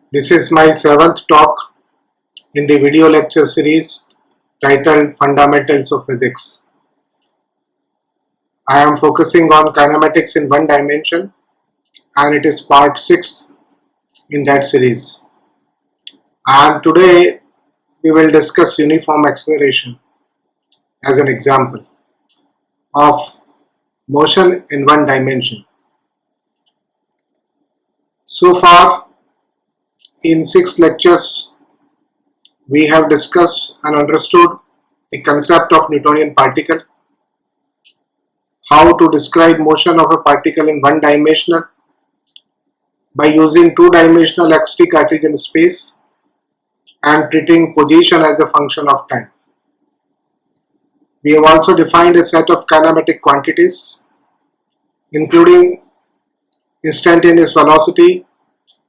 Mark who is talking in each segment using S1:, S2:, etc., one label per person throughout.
S1: This is my 7th talk in the video lecture series titled Fundamentals of Physics. I am focusing on kinematics in one dimension and it is part 6 in that series. And today we will discuss uniform acceleration as an example of motion in one dimension. So far in 6 lectures we have discussed and understood the concept of Newtonian particle, how to describe motion of a particle in one dimensional by using two-dimensional xt Cartesian space and treating position as a function of time. We have also defined a set of kinematic quantities including instantaneous velocity,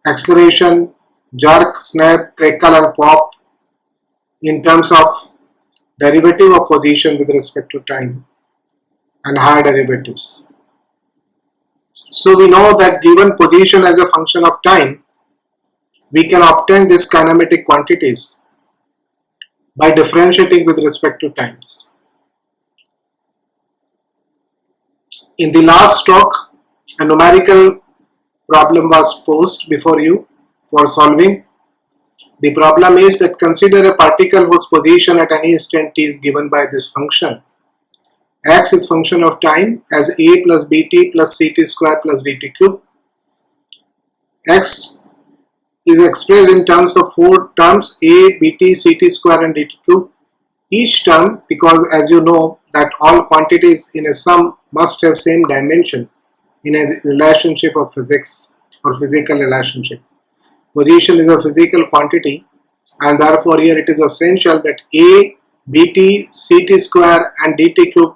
S1: acceleration, jerk, snap, crackle and pop in terms of derivative of position with respect to time and higher derivatives. So we know that given position as a function of time, we can obtain these kinematic quantities by differentiating with respect to times. In the last talk, a numerical problem was posed before you for solving. The problem is that consider a particle whose position at any instant t is given by this function. X is function of time as a plus bt plus ct square plus dt cube. X is expressed in terms of 4 terms a, bt, ct square and dt cube. Each term, because as you know that all quantities in a sum must have same dimension in a relationship of physics or physical relationship. Position is a physical quantity and therefore here it is essential that a, bt, ct square and dt cube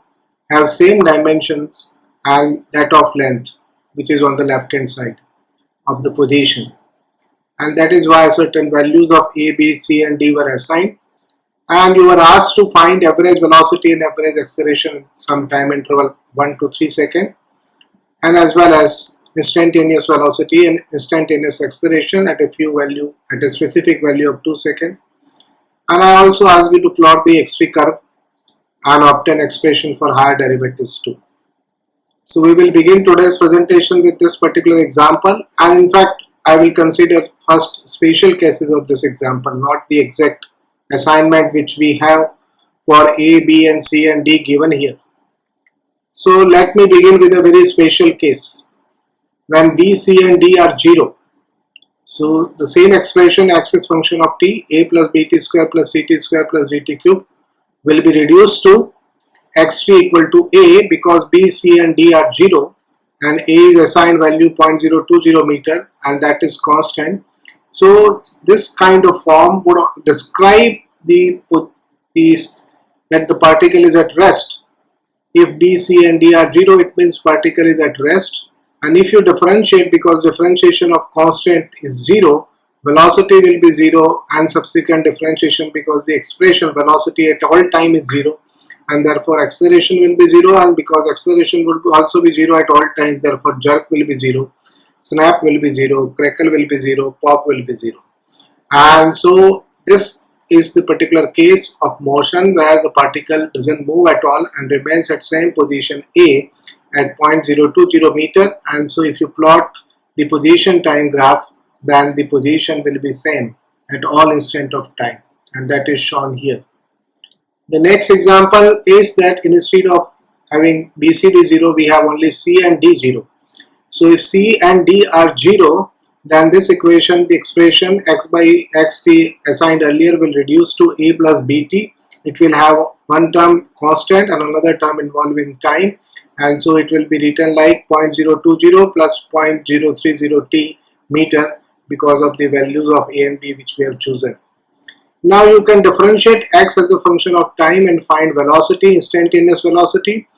S1: have same dimensions and that of length, which is on the left hand side of the position, and that is why certain values of a, b, c and d were assigned, and you were asked to find average velocity and average acceleration in some time interval 1 to 3 seconds, and as well as instantaneous velocity and instantaneous acceleration at a specific value of 2 seconds. And I also asked you to plot the xt curve and obtain expression for higher derivatives too. So we will begin today's presentation with this particular example, and in fact I will consider first special cases of this example, not the exact assignment which we have for a, b and c and d given here. So let me begin with a very special case when b, c and d are 0. So the same expression x is function of t, a plus bt square plus ct square plus dt cube will be reduced to xt equal to a because b, c and d are 0 and a is assigned value 0.020 meter and that is constant. So this kind of form would describe that the particle is at rest. If b, c and d are 0, it means particle is at rest, and if you differentiate, because differentiation of constant is 0, velocity will be 0 and subsequent differentiation because the expression velocity at all time is 0 and therefore acceleration will be 0, and because acceleration will also be 0 at all times, therefore jerk will be 0, snap will be 0, crackle will be 0, pop will be 0. And so this is the particular case of motion where the particle doesn't move at all and remains at same position a at 0.020 meter, and so if you plot the position time graph, then the position will be same at all instant of time, and that is shown here. The next example is that instead of having BCD 0, we have only C and D 0. So if C and D are 0, then this equation, the expression x by xt assigned earlier will reduce to a plus bt. It will have one term constant and another term involving time, and so it will be written like 0.020 plus 0.030 t meter because of the values of a and b which we have chosen. Now you can differentiate x as a function of time and find velocity, instantaneous velocity,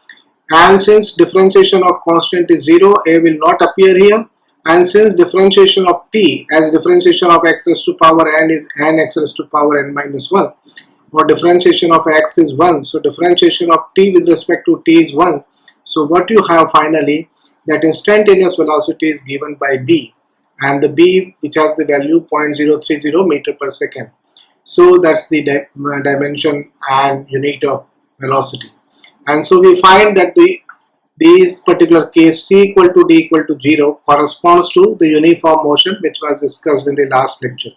S1: and since differentiation of constant is 0, a will not appear here, and since differentiation of t as differentiation of x raised to power n is n x raised to power n minus 1, or differentiation of x is 1, so differentiation of t with respect to t is 1. So what you have finally, that instantaneous velocity is given by b and the B which has the value 0.030 meter per second. So that's the dimension and unit of velocity. And so we find that this particular case C equal to D equal to 0 corresponds to the uniform motion which was discussed in the last lecture.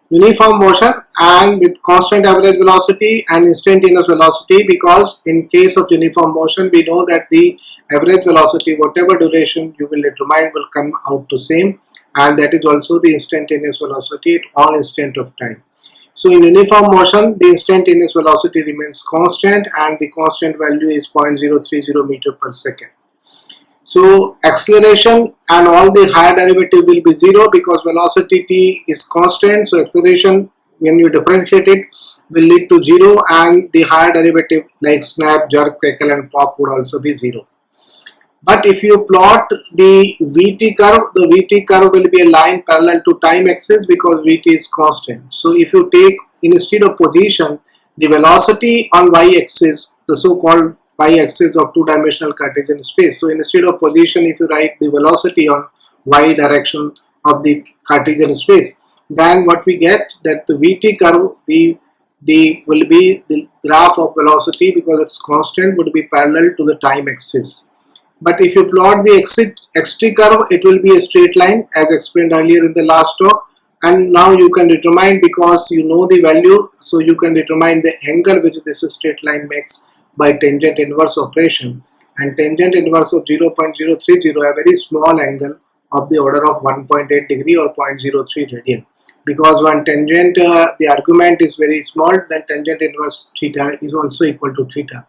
S1: Uniform motion and with constant average velocity and instantaneous velocity, because in case of uniform motion we know that the average velocity, whatever duration you will determine, will come out to same, and that is also the instantaneous velocity at all instant of time. So in uniform motion the instantaneous velocity remains constant and the constant value is 0.030 meter per second. So acceleration and all the higher derivative will be 0 because velocity t is constant. So acceleration, when you differentiate it, will lead to 0, and the higher derivative like snap, jerk, crackle and pop would also be 0. But if you plot the Vt curve, the Vt curve will be a line parallel to time axis because Vt is constant. So if you take, instead of position, the velocity on y-axis, the so-called y-axis of two-dimensional Cartesian space. So instead of position, if you write the velocity on y direction of the Cartesian space, then what we get, that the Vt curve, will be the graph of velocity because it's constant, would be parallel to the time axis. But if you plot the xt curve, it will be a straight line as explained earlier in the last talk. And now you can determine, because you know the value, so you can determine the angle which this straight line makes by tangent inverse operation. And tangent inverse of 0.030, a very small angle of the order of 1.8 degree or 0.03 radian. Because when tangent, the argument is very small, then tangent inverse theta is also equal to theta.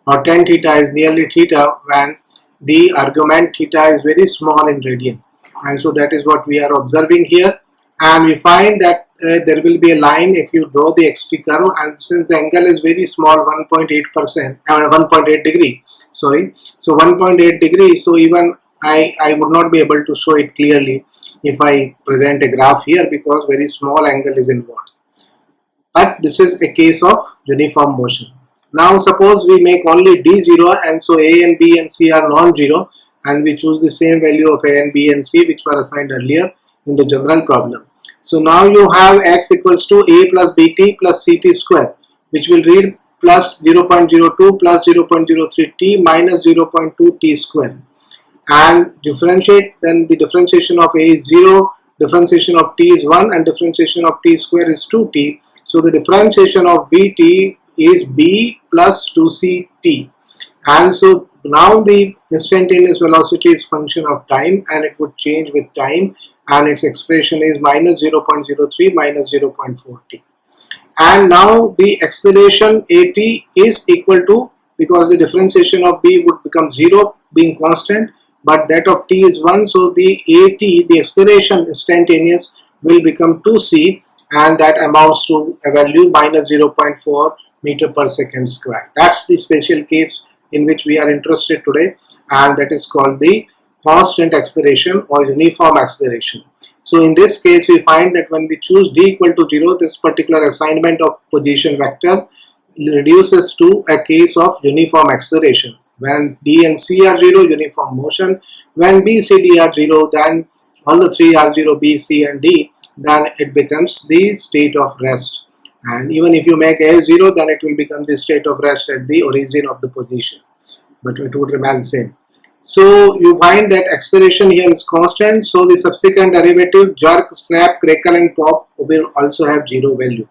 S1: Or tan theta is nearly theta when the argument theta is very small in radian. And so that is what we are observing here. And we find that there will be a line if you draw the xt curve, and since the angle is very small, 1.8 degree, sorry, so 1.8 degree, so even I would not be able to show it clearly if I present a graph here because very small angle is involved. But this is a case of uniform motion. Now suppose we make only d0, and so a and b and c are non-zero, and we choose the same value of a and b and c which were assigned earlier in the general problem. So now you have x equals to a plus bt plus ct square, which will read plus 0.02 plus 0.03 t minus 0.2 t square. And differentiate, then the differentiation of a is 0, differentiation of t is 1, and differentiation of t square is 2t. So the differentiation of vt is b plus 2ct. And so now the instantaneous velocity is function of time, and it would change with time, and its expression is minus 0.03 minus 0.4t. And now the acceleration at is equal to, because the differentiation of b would become 0 being constant, but that of t is 1, so the at, the acceleration instantaneous, will become 2c, and that amounts to a value minus 0.4 meter per second square. That's the special case in which we are interested today, and that is called the constant acceleration or uniform acceleration. So in this case we find that when we choose d equal to 0, this particular assignment of position vector reduces to a case of uniform acceleration. When d and c are 0, uniform motion. When b, c, d are 0, then all the three are 0, b, c and d, then it becomes the state of rest. And even if you make a 0, then it will become the state of rest at the origin of the position, but it would remain same. So you find that acceleration here is constant, so the subsequent derivative jerk, snap, crackle and pop will also have 0 value.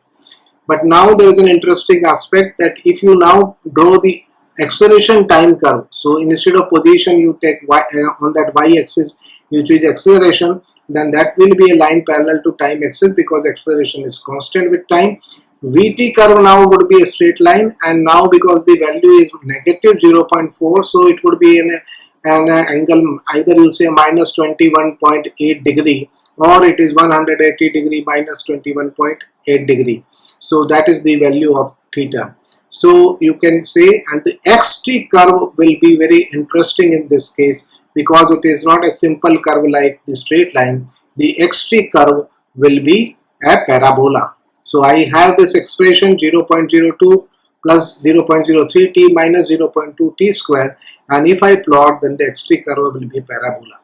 S1: But now there is an interesting aspect, that if you now draw the acceleration time curve, so instead of position you take y, on that y-axis you choose acceleration, then that will be a line parallel to time axis because acceleration is constant with time. Vt curve now would be a straight line, and now because the value is negative 0.4, so it would be an angle, either you say minus 21.8 degree or it is 180 degree minus 21.8 degree. So that is the value of theta. So you can say, and the xt curve will be very interesting in this case because it is not a simple curve like the straight line. The xt curve will be a parabola. So I have this expression 0.02 plus 0.03 t minus 0.2 t square, and if I plot, then the xt curve will be parabola.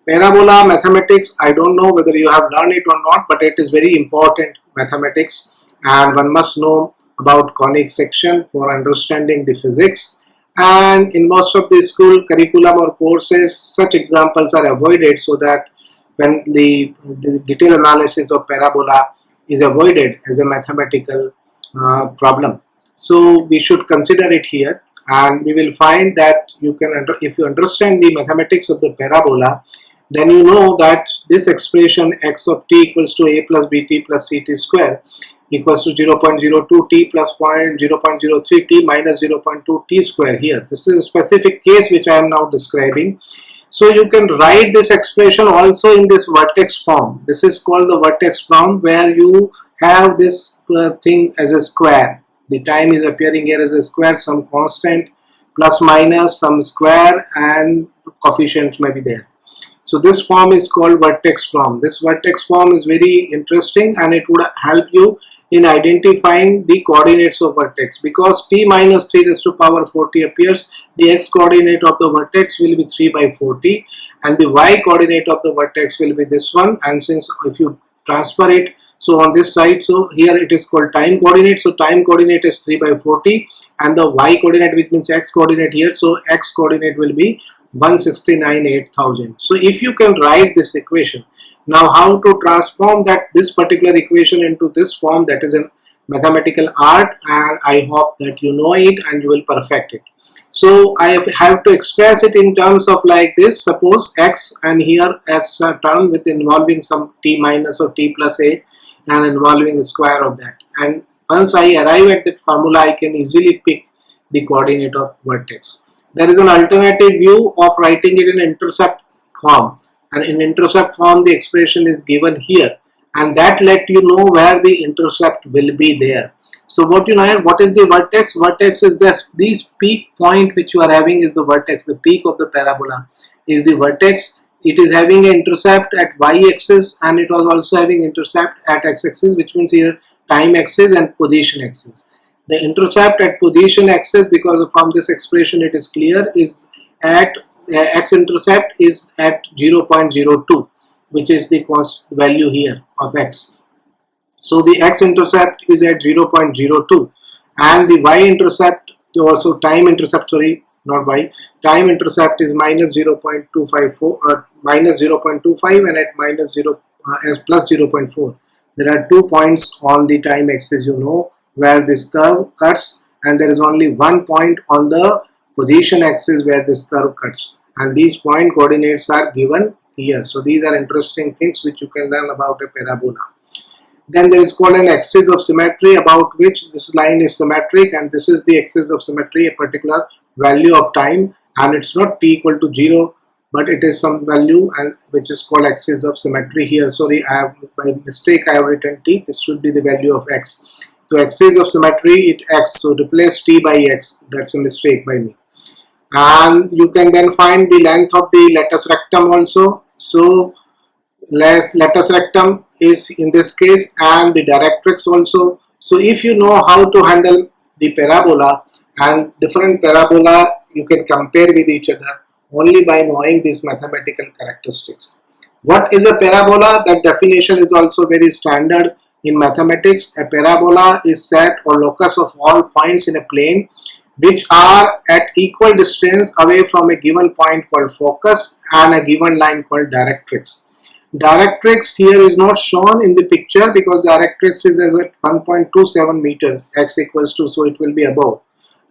S1: Parabola mathematics, I don't know whether you have learned it or not, but it is very important mathematics, and one must know about conic section for understanding the physics. And in most of the school curriculum or courses, such examples are avoided so that when the detailed analysis of parabola is avoided as a mathematical problem. So we should consider it here, and we will find that you can, if you understand the mathematics of the parabola, then you know that this expression x of t equals to a plus bt plus ct square equals to 0.02 t plus 0.03 t minus 0.2 t square here. This is a specific case which I am now describing. So you can write this expression also in this vertex form. This is called the vertex form, where you have this thing as a square. The time is appearing here as a square, some constant plus minus some square, and coefficients may be there. So this form is called vertex form. This vertex form is very interesting, and it would help you in identifying the coordinates of vertex, because t minus 3 raised to power 40 appears. The x coordinate of the vertex will be 3 by 40, and the y coordinate of the vertex will be this one. And since if you transfer it, so on this side, so here it is called time coordinate. So time coordinate is 3 by 40, and the y coordinate, which means x coordinate here, so x coordinate will be 169,8000. So if you can write this equation, now how to transform this particular equation into this form, that is a mathematical art, and I hope that you know it and you will perfect it. So I have to express it in terms of like this. Suppose x, and here x a term with involving some t minus or t plus a, and involving the square of that. And once I arrive at that formula, I can easily pick the coordinate of vertex. There is an alternative view of writing it in intercept form, and in intercept form the expression is given here, and that let you know where the intercept will be there. So what you know, what is the vertex? Vertex is this peak point which you are having is the vertex. The peak of the parabola is the vertex. It is having an intercept at y-axis, and it was also having intercept at x-axis, which means here time axis and position axis. The intercept at position axis, because from this expression it is clear, is at x-intercept is at 0.02, which is the constant value here of x. So the x-intercept is at 0.02, and the y-intercept, also time intercept, sorry, not y, time intercept is minus 0.254, minus 0.25, and at minus 0 as plus 0.4. There are 2 points on the time axis, you know, where this curve cuts, and there is only 1 point on the position axis where this curve cuts, and these point coordinates are given here. So these are interesting things which you can learn about a parabola. Then there is called an axis of symmetry, about which this line is symmetric, and this is the axis of symmetry, a particular value of time, and it's not t equal to 0, but it is some value, and which is called axis of symmetry here. Sorry, I have by mistake I have written t. This should be the value of x. So axis of symmetry, it x, so replace t by x. That's a mistake by me. And you can then find the length of the latus rectum also. So latus rectum is in this case, and the directrix also. So if you know how to handle the parabola, and different parabola you can compare with each other only by knowing these mathematical characteristics. What is a parabola? That definition is also very standard in mathematics. A parabola is set or locus of all points in a plane which are at equal distance away from a given point called focus and a given line called directrix. Directrix here is not shown in the picture because directrix is at 1.27 meters, x equals to, so it will be above,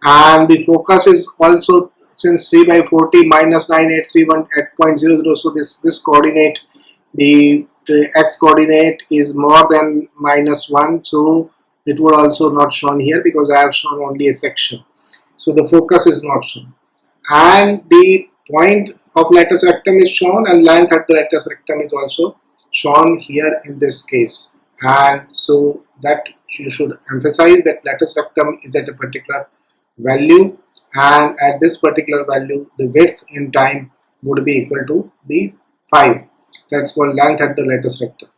S1: and the focus is also, since 3 by 40 minus 9831 at 0.00, so this coordinate, the x coordinate is more than -1, so it would also not shown here because I have shown only a section, so the focus is not shown, and the point of latus rectum is shown, and length at the latus rectum is also shown here in this case. And so that you should emphasize that latus rectum is at a particular value, and at this particular value the width in time would be equal to the 5. That's called length at the latus rectum.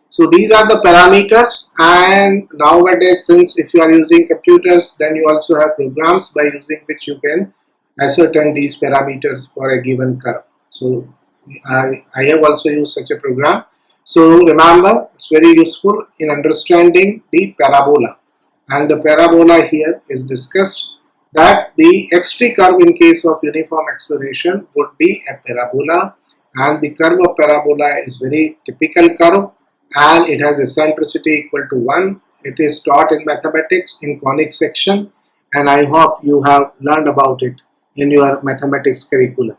S1: So these are the parameters, and nowadays, since if you are using computers, then you also have programs by using which you can ascertain these parameters for a given curve. So I have also used such a program. So remember, it's very useful in understanding the parabola. And the parabola here is discussed that the x-t curve in case of uniform acceleration would be a parabola, and the curve of parabola is very typical curve and it has eccentricity equal to 1. It is taught in mathematics in conic section, and I hope you have learned about it in your mathematics curriculum.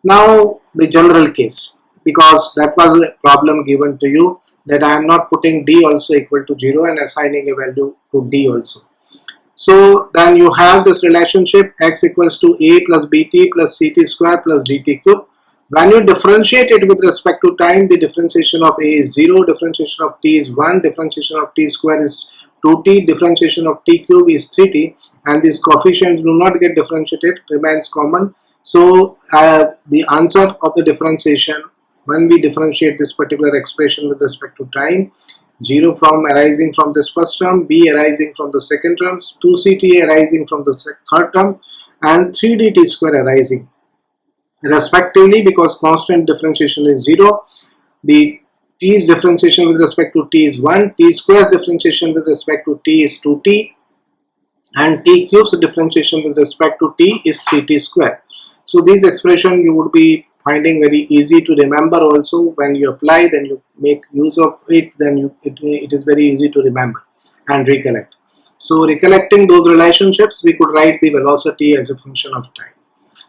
S1: Now the general case, because that was a problem given to you that I am not putting d also equal to 0 and assigning a value to d also. So then you have this relationship x equals to a plus bt plus ct square plus dt cube. When you differentiate it with respect to time, the differentiation of a is 0, differentiation of t is 1, differentiation of t square is 2t, differentiation of t cube is 3t, and these coefficients do not get differentiated, remains common. So the answer of the differentiation, when we differentiate this particular expression with respect to time, 0 from arising from this first term, b arising from the second term, 2ct arising from the third term, and 3dt square arising respectively, because constant differentiation is 0. The t's differentiation with respect to t is 1, t square differentiation with respect to t is 2t, and t cube's differentiation with respect to t is 3t square. So these expression you would be finding very easy to remember also. When you apply, then you make use of it, then it is very easy to remember and recollect. So recollecting those relationships, we could write the velocity as a function of time.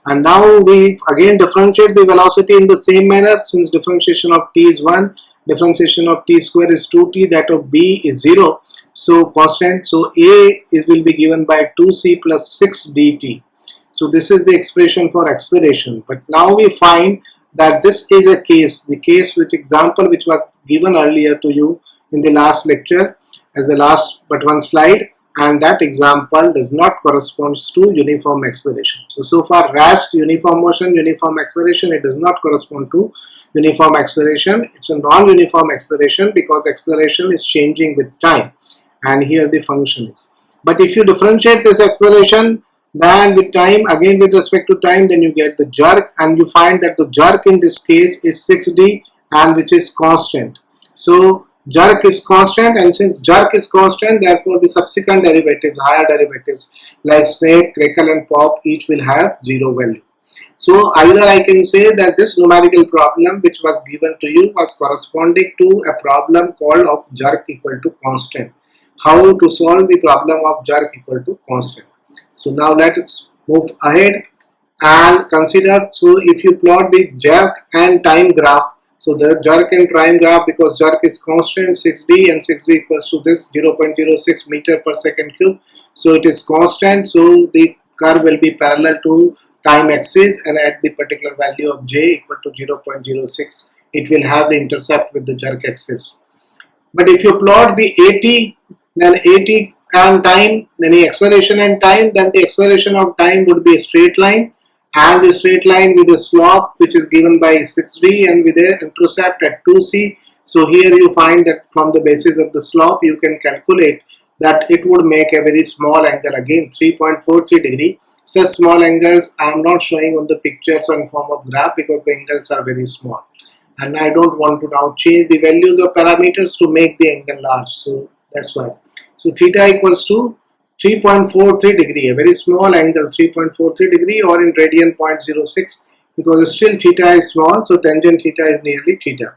S1: And now we again differentiate the velocity in the same manner. Since differentiation of t is 1, differentiation of t square is 2t, that of b is 0, so constant. So a will be given by 2c plus 6 dt. So this is the expression for acceleration. But now we find that this is a case, the case which example which was given earlier to you in the last lecture as the last but one slide, and that example does not correspond to uniform acceleration. So far rest, uniform motion, uniform acceleration, it does not correspond to uniform acceleration. It's a non-uniform acceleration because acceleration is changing with time, and here the function is. But if you differentiate this acceleration, then with time, again with respect to time, then you get the jerk, and you find that the jerk in this case is 6d, and which is constant. So jerk is constant, and since jerk is constant, therefore the subsequent derivatives, higher derivatives like snake, crackle and pop, each will have 0 value. So either I can say that this numerical problem which was given to you was corresponding to a problem called of jerk equal to constant. How to solve the problem of jerk equal to constant? So now let us move ahead and consider. So if you plot the jerk and time graph, so the jerk and time graph, because jerk is constant 6d and 6d equals to this 0.06 meter per second cube, so it is constant. So the curve will be parallel to time axis, and at the particular value of j equal to 0.06, it will have the intercept with the jerk axis. But if you plot the at, then at and time, then the acceleration and time, then the acceleration of time would be a straight line, and the straight line with a slope which is given by 6d and with an intercept at 2c. So here you find that from the basis of the slope you can calculate that it would make a very small angle, again 3.43 degree. Such small angles I am not showing on the pictures or in form of graph because the angles are very small, and I don't want to now change the values of parameters to make the angle large. So that's why. So theta equals to 3.43 degree, a very small angle, 3.43 degree, or in radian 0.06, because still theta is small, so tangent theta is nearly theta.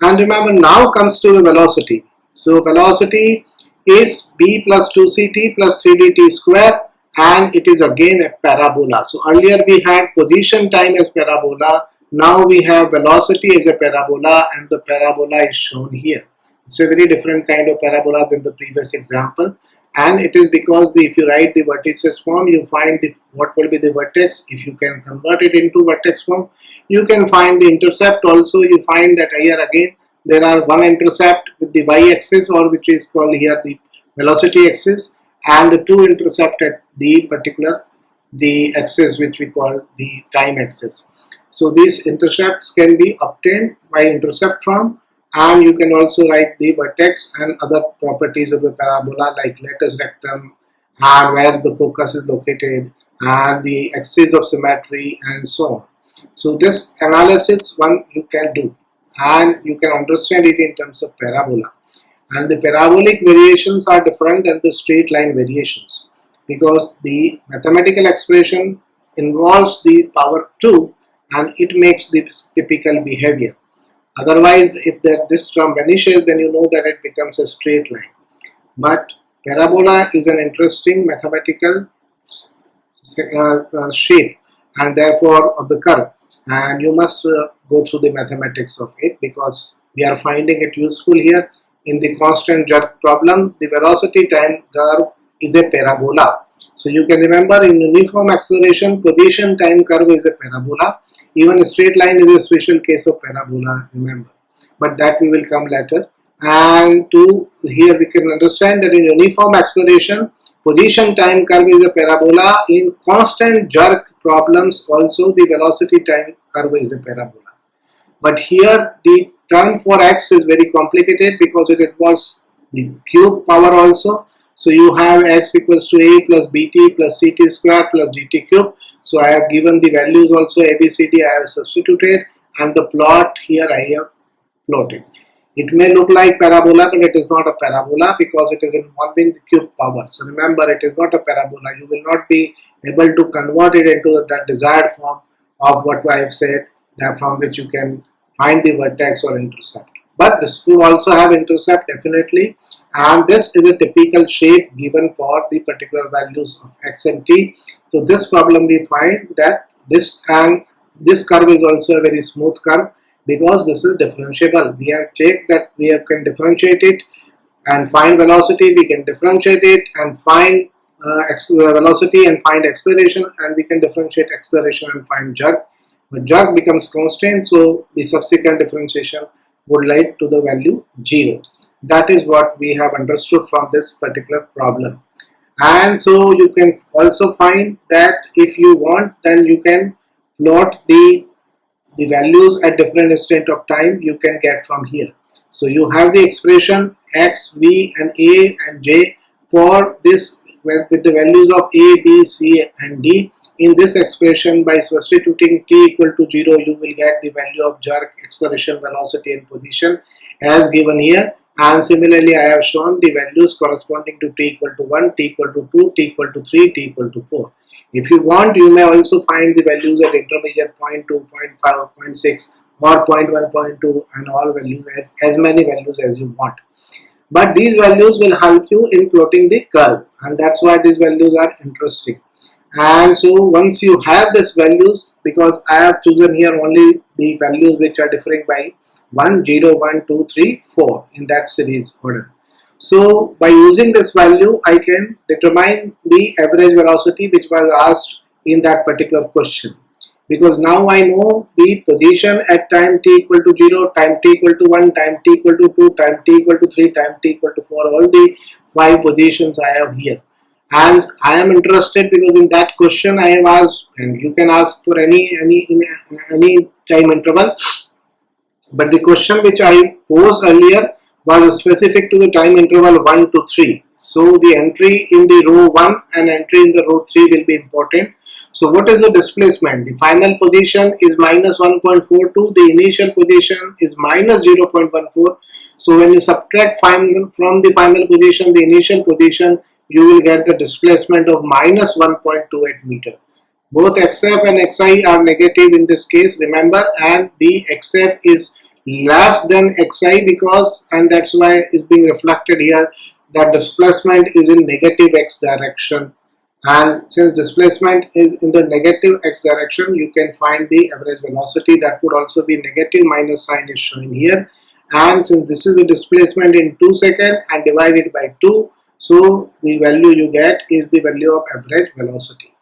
S1: And remember, now comes to the velocity. So velocity is b plus 2ct plus 3dt square, and it is again a parabola. So earlier we had position time as parabola, now we have velocity as a parabola, and the parabola is shown here. It's a very different kind of parabola than the previous example, and it is because if you write the vertices form, you find what will be the vertex. If you can convert it into vertex form, you can find the intercept also. You find that here again there are one intercept with the y-axis, or which is called here the velocity axis, and the two intercept at the particular the axis which we call the time axis. So these intercepts can be obtained by intercept form, and you can also write the vertex and other properties of the parabola like latus rectum, and where the focus is located, and the axis of symmetry, and so on. So this analysis one you can do, and you can understand it in terms of parabola. And the parabolic variations are different than the straight line variations, because the mathematical expression involves the power 2 and it makes the typical behavior. Otherwise, if this term vanishes, then you know that it becomes a straight line. But parabola is an interesting mathematical shape, and therefore of the curve, and you must go through the mathematics of it, because we are finding it useful here. In the constant jerk problem, the velocity time curve is a parabola. So you can remember, in uniform acceleration, position time curve is a parabola. Even a straight line is a special case of parabola, remember. But that we will come later. And here we can understand that in uniform acceleration, position time curve is a parabola. In constant jerk problems also, the velocity time curve is a parabola. But here the term for x is very complicated, because it involves the cube power also. So you have x equals to a plus bt plus ct square plus dt cube. So I have given the values also, a, b, c, d I have substituted, and the plot here I have plotted. It may look like parabola, but it is not a parabola, because it is involving the cube power. So remember, it is not a parabola. You will not be able to convert it into that desired form of what I have said, that from which you can find the vertex or intercept. But this will also have intercept definitely, and this is a typical shape given for the particular values of x and t. So this problem we find that this curve is also a very smooth curve, because this is differentiable. We have checked that we can differentiate it and find velocity, we can differentiate it and find velocity and find acceleration, and we can differentiate acceleration and find jerk. But jerk becomes constant, so the subsequent differentiation would lead to the value 0. That is what we have understood from this particular problem. And so you can also find that if you want, then you can plot the values at different instant of time you can get from here. So you have the expression x, v and a and j for this with the values of a, b, c and d. In this expression, by substituting t equal to 0, you will get the value of jerk, acceleration, velocity and position as given here. And similarly, I have shown the values corresponding to t equal to 1, t equal to 2, t equal to 3, t equal to 4. If you want, you may also find the values at intermediate 0.2, 0.5, 0.6 or 0.1, 0.2 and all values, as many values as you want. But these values will help you in plotting the curve, and that's why these values are interesting. And so once you have these values, because I have chosen here only the values which are differing by 1, 0, 1, 2, 3, 4 in that series order. So by using this value, I can determine the average velocity which was asked in that particular question. Because now I know the position at time t equal to 0, time t equal to 1, time t equal to 2, time t equal to 3, time t equal to 4, all the 5 positions I have here. And I am interested because in that question I have asked, and you can ask for any time interval, but the question which I posed earlier was specific to the time interval 1 to 3. So the entry in the row 1 and entry in the row 3 will be important. So what is the displacement? The final position is minus 1.42, the initial position is minus 0.14. So when you subtract from the final position the initial position, you will get the displacement of minus 1.28 meter. Both xf and xi are negative in this case, remember, and the xf is less than xi because, and that's why is being reflected here, that displacement is in negative x direction, and since displacement is in the negative x direction, you can find the average velocity. That would also be negative, minus sign is showing here, and since this is a displacement in 2 seconds and divided by 2, so the value you get is the value of average velocity.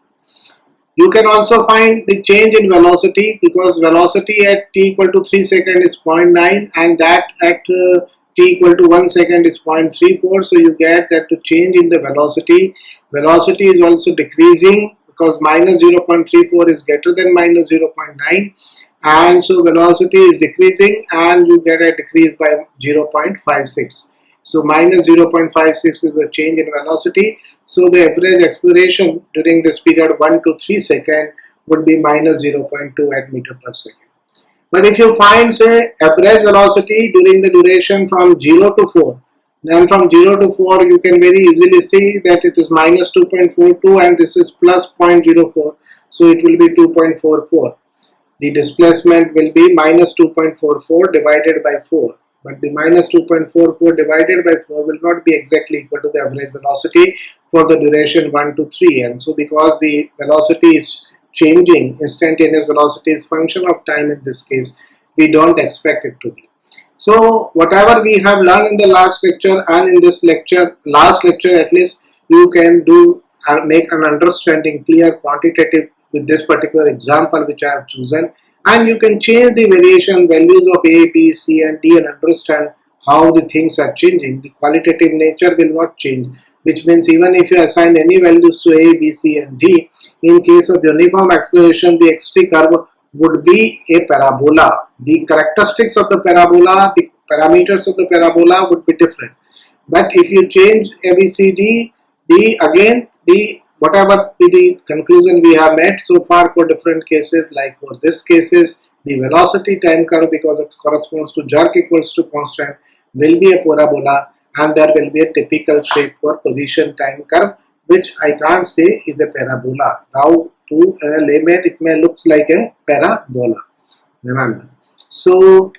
S1: You can also find the change in velocity, because velocity at t equal to 3 seconds is 0.9 and that at t equal to 1 second is 0.34. So you get that the change in the velocity is also decreasing, because minus 0.34 is greater than minus 0.9, and so velocity is decreasing and you get a decrease by 0.56. So minus 0.56 is the change in velocity. So the average acceleration during this period 1 to 3 seconds would be minus 0.2 at meter per second. But if you find, say, average velocity during the duration from 0 to 4, then from 0 to 4 you can very easily see that it is minus 2.42 and this is plus 0.04, so it will be 2.44. The displacement will be minus 2.44 divided by 4, but the minus 2.44 divided by 4 will not be exactly equal to the average velocity for the duration 1 to 3, and so because the velocity is changing, instantaneous velocity is function of time in this case, we don't expect it to be. So whatever we have learned in the last lecture and in this lecture, last lecture at least, you can do and make an understanding clear quantitative with this particular example which I have chosen, and you can change the variation values of A, B, C and D and understand how the things are changing. The qualitative nature will not change, which means even if you assign any values to A, B, C and D, in case of uniform acceleration, the xt curve would be a parabola. The characteristics of the parabola, the parameters of the parabola would be different. But if you change A, B, C, D, again the whatever be the conclusion we have made so far for different cases, like for this cases, the velocity time curve, because it corresponds to jerk equals to constant, will be a parabola, and there will be a typical shape for position time curve, which I can't say is a parabola. Now to a layman it may looks like a parabola, remember. So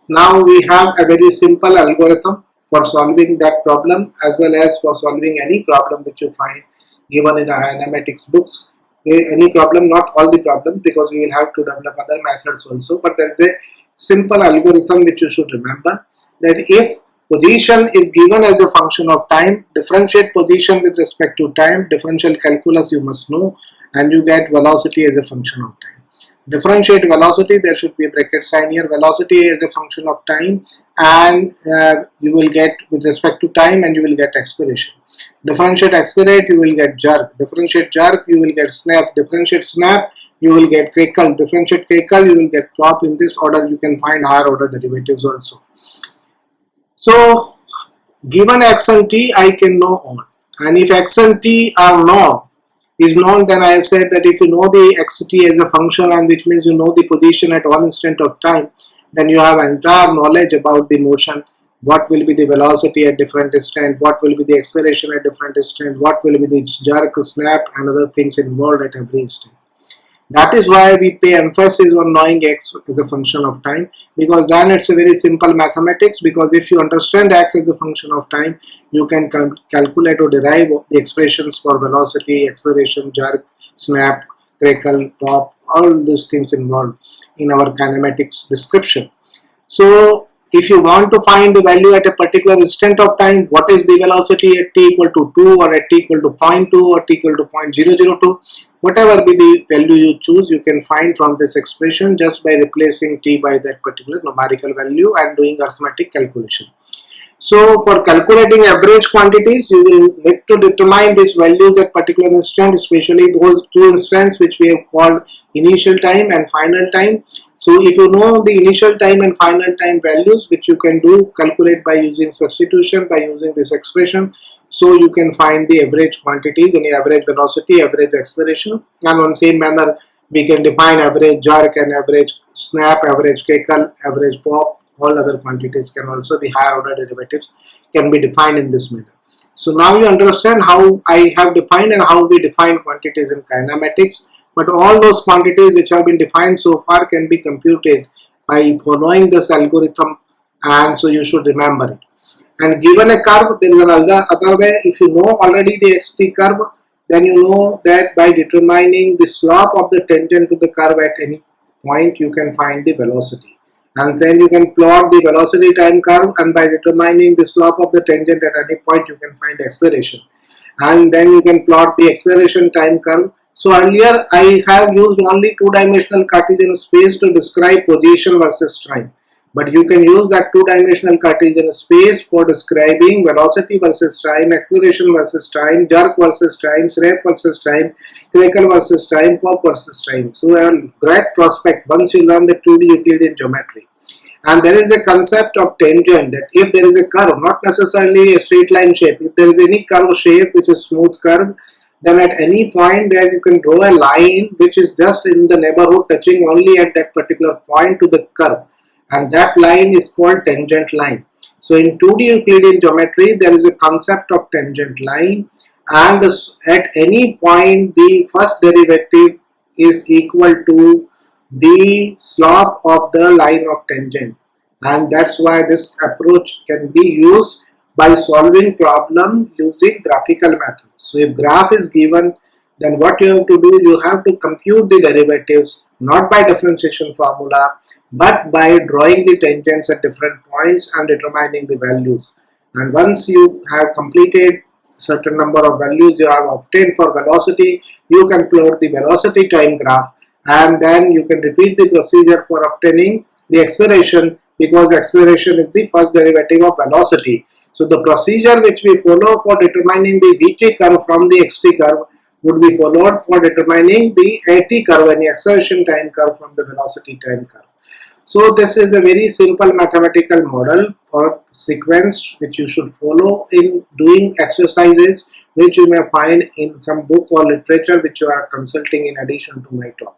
S1: now we have a very simple algorithm for solving that problem as well as for solving any problem which you find given in our kinematics books. Any problem, not all the problems, because we will have to develop other methods also, but there is a simple algorithm which you should remember, that if position is given as a function of time, differentiate position with respect to time, differential calculus you must know, and you get velocity as a function of time. Differentiate velocity, there should be a bracket sign here, velocity is a function of time, and you will get with respect to time and you will get acceleration. Differentiate accelerate, you will get jerk. Differentiate jerk, you will get snap. Differentiate snap, you will get crackle. Differentiate crackle, you will get plop. In this order you can find higher order derivatives also. So given x and t I can know all, and if x and t are known, then I have said that if you know the xt as a function, and which means you know the position at one instant of time, then you have entire knowledge about the motion. What will be the velocity at different instant, what will be the acceleration at different instant, what will be the jerk, snap and other things involved at every instant. That is why we pay emphasis on knowing x as a function of time, because then it's a very simple mathematics, because if you understand x as a function of time, you can calculate or derive the expressions for velocity, acceleration, jerk, snap, crackle, pop, all these things involved in our kinematics description. So if you want to find the value at a particular instant of time, what is the velocity at t equal to 2 or at t equal to 0.2 or t equal to 0.002, whatever be the value you choose, you can find from this expression just by replacing t by that particular numerical value and doing arithmetic calculation. So for calculating average quantities, you will need to determine these values at particular instant, especially those two instants which we have called initial time and final time. So if you know the initial time and final time values, which you can do calculate by using substitution, by using this expression, so you can find the average quantities, any average velocity, average acceleration, and on same manner we can define average jerk and average snap, average crackle, average pop. All other quantities can also be higher order derivatives can be defined in this manner. So now you understand how I have defined and how we define quantities in kinematics, but all those quantities which have been defined so far can be computed by following this algorithm, and so you should remember it. And given a curve, there is another way. If you know already the xt curve, then you know that by determining the slope of the tangent to the curve at any point, you can find the velocity. And then you can plot the velocity time curve, and by determining the slope of the tangent at any point, you can find acceleration. And then you can plot the acceleration time curve. So earlier I have used only two-dimensional Cartesian space to describe position versus time. But you can use that two-dimensional Cartesian space for describing velocity versus time, acceleration versus time, jerk versus time, snap versus time, crackle versus time, pop versus time. So a great prospect once you learn the 2D Euclidean geometry. And there is a concept of tangent, that if there is a curve, not necessarily a straight line shape, if there is any curve shape which is smooth curve, then at any point there you can draw a line which is just in the neighborhood touching only at that particular point to the curve, and that line is called tangent line. So in 2D Euclidean geometry there is a concept of tangent line, and at any point the first derivative is equal to the slope of the line of tangent, and that's why this approach can be used by solving problem using graphical methods. So if graph is given, then what you have to do, you have to compute the derivatives not by differentiation formula but by drawing the tangents at different points and determining the values. And once you have completed certain number of values you have obtained for velocity, you can plot the velocity time graph, and then you can repeat the procedure for obtaining the acceleration, because acceleration is the first derivative of velocity. So the procedure which we follow for determining the Vt curve from the xt curve would be followed for determining the At curve and the acceleration time curve from the velocity time curve. So this is a very simple mathematical model or sequence which you should follow in doing exercises, which you may find in some book or literature which you are consulting in addition to my talk.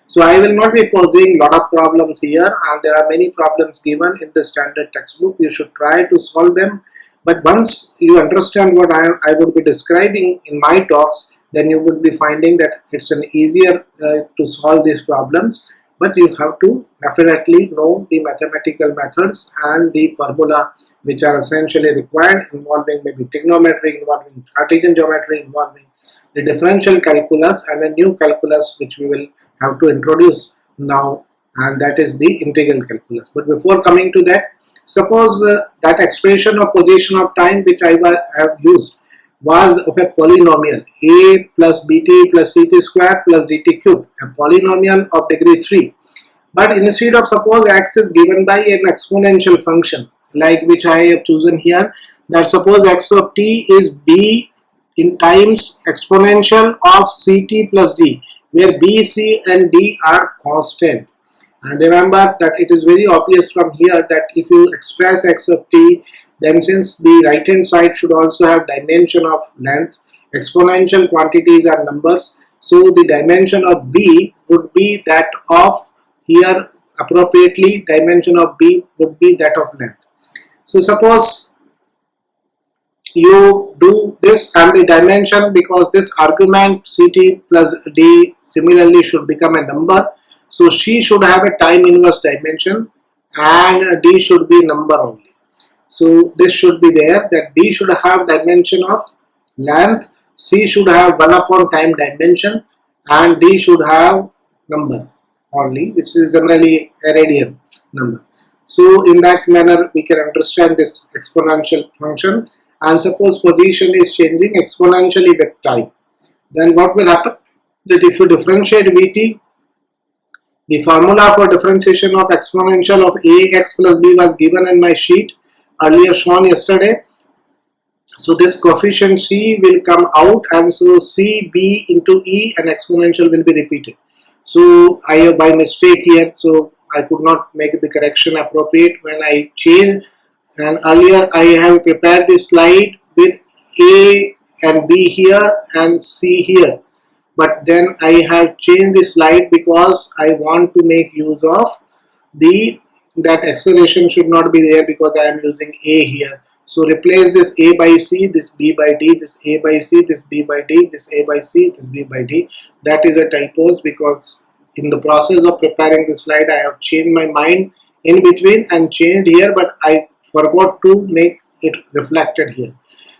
S1: So I will not be posing lot of problems here, and there are many problems given in the standard textbook. You should try to solve them, but once you understand what I would be describing in my talks, then you would be finding that it's an easier to solve these problems. But you have to definitely know the mathematical methods and the formula which are essentially required, involving maybe trigonometry, involving Cartesian geometry, involving the differential calculus, and a new calculus which we will have to introduce now, and that is the integral calculus. But before coming to that, suppose that expression of position of time which I have used was of a polynomial a plus bt plus ct square plus dt cube, a polynomial of degree 3. But instead of, suppose x is given by an exponential function like which I have chosen here, that suppose x of t is b in times exponential of ct plus d, where b, c and d are constant. And remember that it is very obvious from here that if you express x of t, then since the right hand side should also have dimension of length, exponential quantities are numbers, so the dimension of b would be that of, here appropriately dimension of b would be that of length. So suppose you do this, and the dimension, because this argument ct plus d similarly should become a number, so C should have a time inverse dimension and D should be number only. So this should be there, that D should have dimension of length, C should have 1 upon time dimension, and D should have number only, which is generally a radian number. So in that manner we can understand this exponential function. And suppose position is changing exponentially with time, then what will happen? That if you differentiate Vt, the formula for differentiation of exponential of ax plus b was given in my sheet earlier shown yesterday. So this coefficient c will come out, and so c b into e and exponential will be repeated. So I have by mistake here, so I could not make the correction appropriate when I change. And earlier I have prepared this slide with a and b here and c here, but then I have changed the slide because I want to make use of that acceleration should not be there, because I am using a here. So replace this a by c, this b by d, this a by c, this b by d, this a by c, this b by d. That is a typos, because in the process of preparing the slide I have changed my mind in between and changed here, but I forgot to make it reflected here.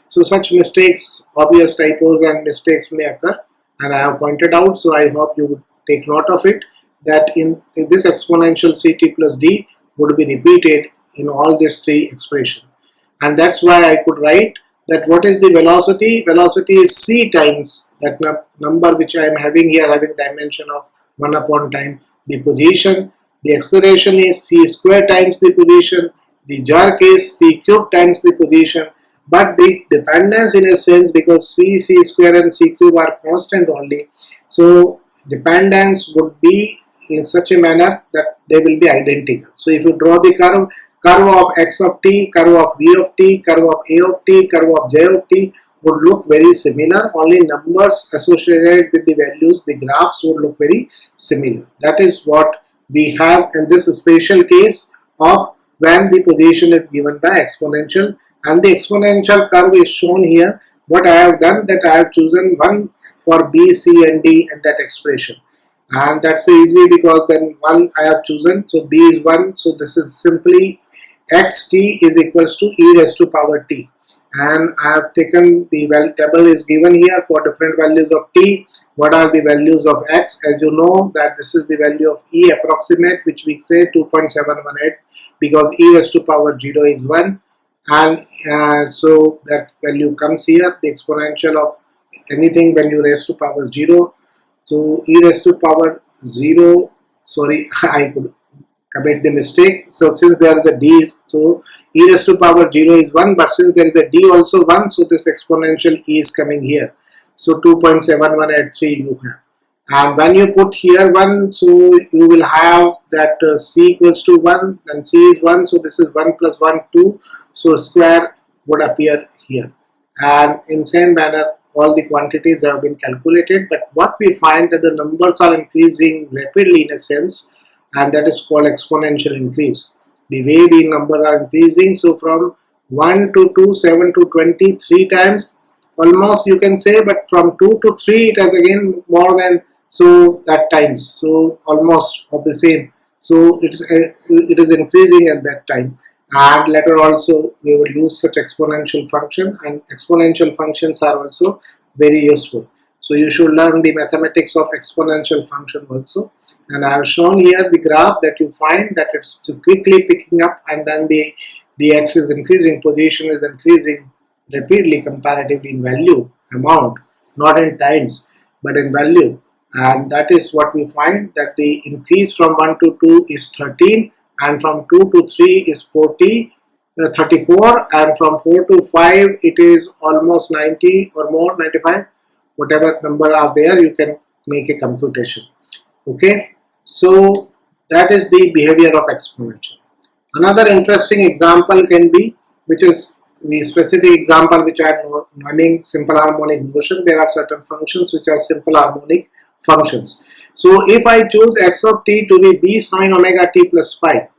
S1: So such mistakes, obvious typos and mistakes may occur, and I have pointed out. So I hope you would take note of it, that in this exponential ct plus d would be repeated in all these three expressions. And that's why I could write that what is the velocity? Velocity is c times that number which I am having here, having dimension of 1 upon time, the position. The acceleration is c square times the position. The jerk is c cube times the position. But the dependence in a sense, because c square and c cube are constant only, so dependence would be in such a manner that they will be identical. So if you draw the curve, curve of x of t, curve of v of t, curve of a of t, curve of j of t would look very similar. Only numbers associated with the values, the graphs would look very similar. That is what we have in this special case of when the position is given by exponential, and the exponential curve is shown here. What I have done, that I have chosen 1 for b, c and d in that expression, and that's easy because then 1 I have chosen, so b is 1, so this is simply xt is equals to e raised to power t, and I have taken the table is given here for different values of t. What are the values of x? As you know that this is the value of e approximate, which we say 2.718, because e raised to power 0 is 1, and so that value comes here. The exponential of anything when you raise to power 0, so e raised to power 0, sorry, I could commit the mistake. So since there is a d, so e raised to power 0 is 1, but since there is a d also 1, so this exponential e is coming here. So 2.7183 you have, and when you put here 1, so you will have that c equals to 1, and c is 1, so this is 1 plus 1 2, so square would appear here, and in same manner all the quantities have been calculated. But what we find that the numbers are increasing rapidly in a sense, and that is called exponential increase. The way the numbers are increasing, so from 1 to 2, 7 to 20, 3 times almost you can say, but from 2 to 3 it has again more than so that times, so almost of the same, so it is increasing at that time. And later also we will use such exponential function, and exponential functions are also very useful. So you should learn the mathematics of exponential function also, and I have shown here the graph that you find that it's quickly picking up, and then the x is increasing, position is increasing rapidly comparatively in value amount, not in times but in value, and that is what we find, that the increase from 1 to 2 is 13, and from 2 to 3 is 34, and from 4 to 5 it is almost 90 or more, 95, whatever number are there you can make a computation. Okay, so that is the behavior of exponential. Another interesting example can be, which is the specific example which I am running, simple harmonic motion. There are certain functions which are simple harmonic functions. So if I choose x of t to be b sine omega t plus phi,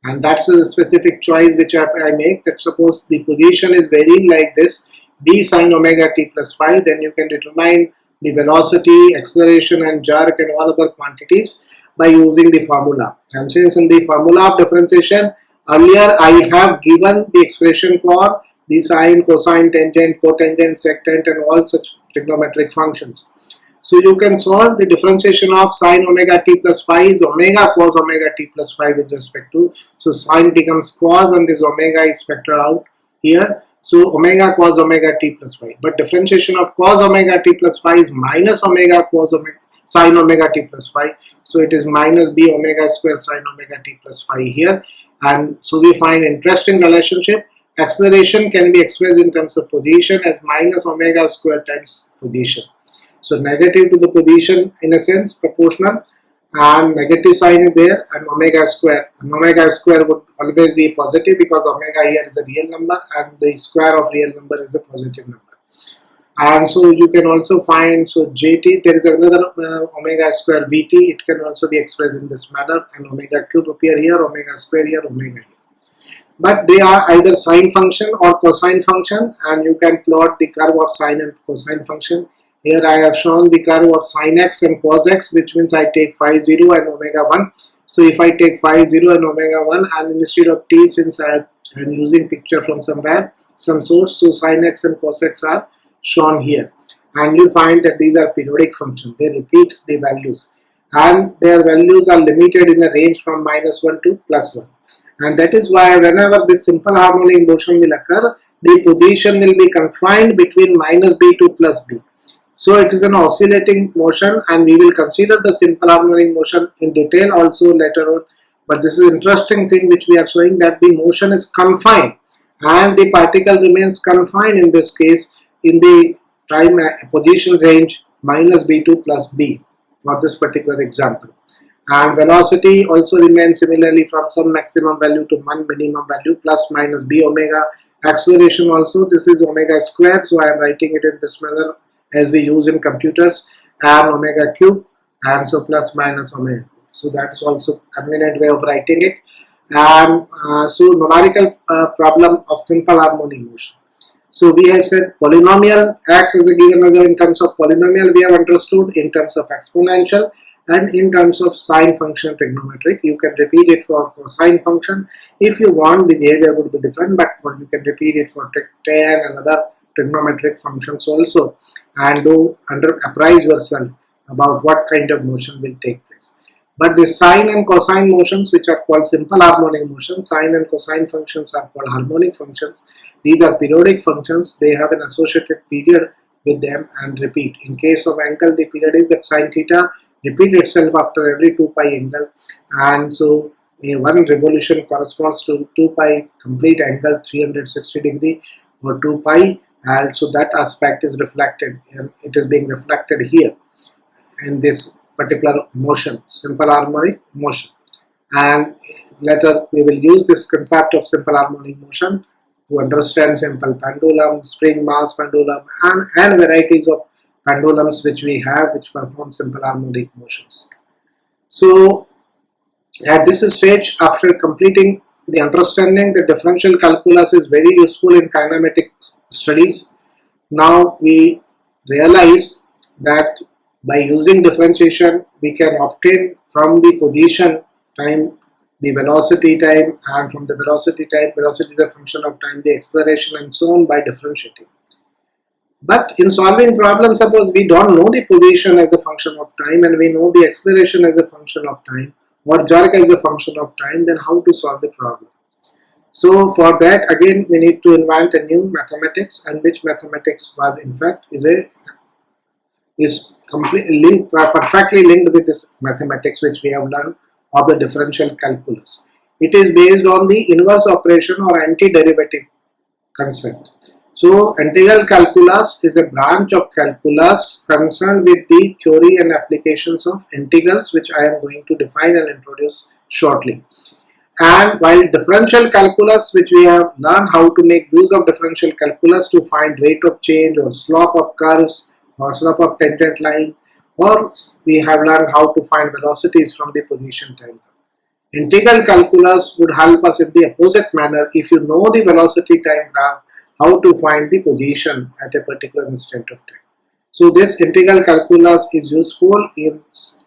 S1: and that's a specific choice which I make, that suppose the position is varying like this, b sine omega t plus phi, then you can determine the velocity, acceleration and jerk and all other quantities by using the formula. And since in the formula of differentiation earlier I have given the expression for the sine, cosine, tangent, cotangent, secant and all such trigonometric functions. So you can solve the differentiation of sine omega t plus phi is omega cos omega t plus phi with respect to, so sine becomes cos and this omega is factored out here, so omega cos omega t plus phi. But differentiation of cos omega t plus phi is minus omega cos omega sine omega t plus phi, so it is minus b omega square sine omega t plus phi here. And so we find interesting relationship. Acceleration can be expressed in terms of position as minus omega square times position. So negative to the position in a sense proportional, and negative sign is there, and omega square. And omega square would always be positive because omega here is a real number and the square of real number is a positive number. And so you can also find, so jt, there is another omega square vt, it can also be expressed in this manner, and omega cube appear here, omega square here, omega here. But they are either sine function or cosine function, and you can plot the curve of sine and cosine function. Here I have shown the curve of sine x and cos x, which means I take phi 0 and omega 1. So if I take phi 0 and omega 1, and instead of t, since I am using picture from somewhere, some source, so sine x and cos x are shown here. And you find that these are periodic functions, they repeat the values, and their values are limited in a range from -1 to +1. And that is why whenever this simple harmonic motion will occur, the position will be confined between -b to +b. So it is an oscillating motion, and we will consider the simple harmonic motion in detail also later on. But this is an interesting thing which we are showing, that the motion is confined and the particle remains confined in this case in the time position range -b to +b for this particular example. And velocity also remains similarly from some maximum value to one minimum value plus minus b omega. Acceleration also, this is omega square, so I am writing it in this manner as we use in computers, and omega cube, and so plus minus omega. So that is also convenient way of writing it. And so numerical problem of simple harmonic motion. So we have said polynomial acts as a given other. In terms of polynomial we have understood, in terms of exponential, and in terms of sine function trigonometric. You can repeat it for cosine function. If you want, the behavior would be different, but you can repeat it for tan and other trigonometric functions also, and do apprise yourself about what kind of motion will take place. But the sine and cosine motions, which are called simple harmonic motions, sine and cosine functions are called harmonic functions. These are periodic functions. They have an associated period with them and repeat. In case of angle, the period is that sine theta repeats itself after every 2 pi angle, and so one revolution corresponds to 2 pi complete angle 360 degree or 2 pi, and so that aspect is reflected, and it is being reflected here in this particular motion, simple harmonic motion. And later we will use this concept of simple harmonic motion to understand simple pendulum, spring mass pendulum, and varieties of pendulums which we have which perform simple harmonic motions. So at this stage, after completing the understanding that differential calculus is very useful in kinematic studies, now we realize that by using differentiation we can obtain from the position time the velocity time, and from the velocity time, velocity is a function of time, the acceleration and so on by differentiating. But in solving problems, suppose we don't know the position as a function of time and we know the acceleration as a function of time, or jerk as a function of time, then how to solve the problem? So for that again we need to invent a new mathematics, and which mathematics was in fact is completely linked, perfectly linked with this mathematics which we have learned of the differential calculus. It is based on the inverse operation or anti-derivative concept. So integral calculus is a branch of calculus concerned with the theory and applications of integrals, which I am going to define and introduce shortly. And while differential calculus, which we have learned how to make use of differential calculus to find rate of change or slope of curves or slope of tangent line, or we have learned how to find velocities from the position time. Integral calculus would help us in the opposite manner. If you know the velocity time graph, how to find the position at a particular instant of time. So this integral calculus is useful in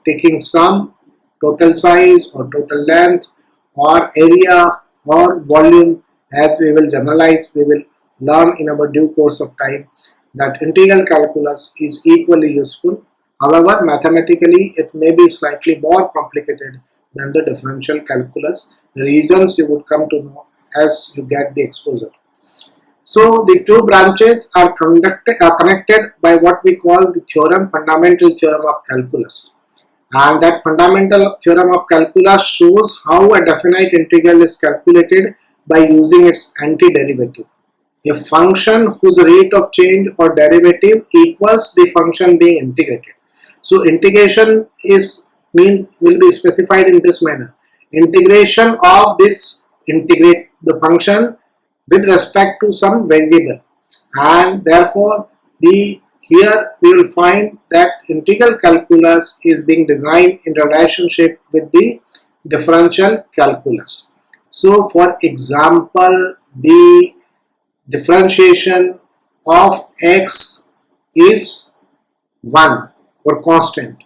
S1: taking sum, total size or total length or area or volume. As we will generalize, we will learn in our due course of time that integral calculus is equally useful. However, mathematically it may be slightly more complicated than the differential calculus. The reasons you would come to know as you get the exposure. So the two branches are connected by what we call the theorem, fundamental theorem of calculus. And that fundamental theorem of calculus shows how a definite integral is calculated by using its antiderivative. A function whose rate of change or derivative equals the function being integrated. So integration will be specified in this manner. Integration of this integrate the function with respect to some variable, and therefore here we will find that integral calculus is being designed in relationship with the differential calculus. So for example, the differentiation of x is 1 or constant.